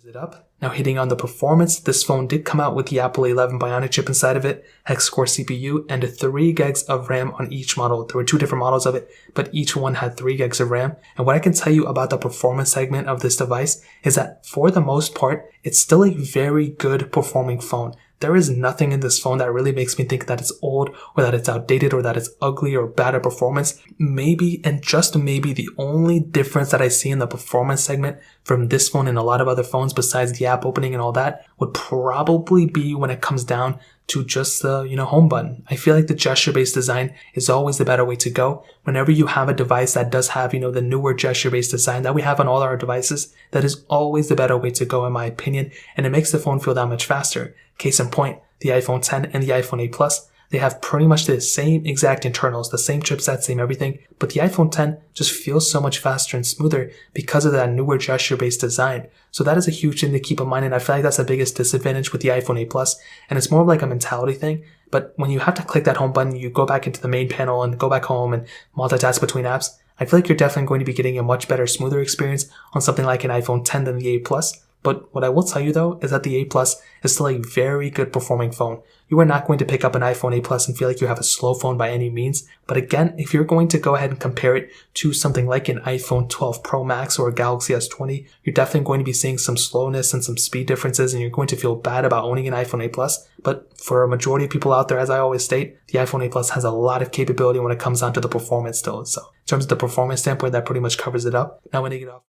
it up. Now hitting on the performance, this phone did come out with the Apple A11 Bionic chip inside of it, hex-core CPU, and 3 gigs of RAM on each model. There were 2 different models of it, but each one had 3 gigs of RAM. And what I can tell you about the performance segment of this device is that for the most part, it's still a very good performing phone. There is nothing in this phone that really makes me think that it's old or that it's outdated or that it's ugly or bad at performance. Maybe, and just maybe, the only difference that I see in the performance segment from this phone and a lot of other phones besides the app opening and all that would probably be when it comes down to just the, home button. I feel like the gesture-based design is always the better way to go. Whenever you have a device that does have, the newer gesture-based design that we have on all our devices, that is always the better way to go in my opinion, and it makes the phone feel that much faster. Case in point, the iPhone 10 and the iPhone 8 Plus, they have pretty much the same exact internals, the same chipset, same everything, but the iPhone 10 just feels so much faster and smoother because of that newer gesture-based design. So that is a huge thing to keep in mind, and I feel like that's the biggest disadvantage with the iPhone 8 Plus, and it's more of like a mentality thing. But when you have to click that home button, you go back into the main panel and go back home and multitask between apps, I feel like you're definitely going to be getting a much better, smoother experience on something like an iPhone 10 than the 8 Plus. But what I will tell you though is that the 8 Plus is still a very good performing phone. You are not going to pick up an iPhone 8 Plus and feel like you have a slow phone by any means. But again, if you're going to go ahead and compare it to something like an iPhone 12 Pro Max or a Galaxy S20, you're definitely going to be seeing some slowness and some speed differences, and you're going to feel bad about owning an iPhone 8 Plus. But for a majority of people out there, as I always state, the iPhone 8 Plus has a lot of capability when it comes down to the performance still. So in terms of the performance standpoint, that pretty much covers it up. Now when you get off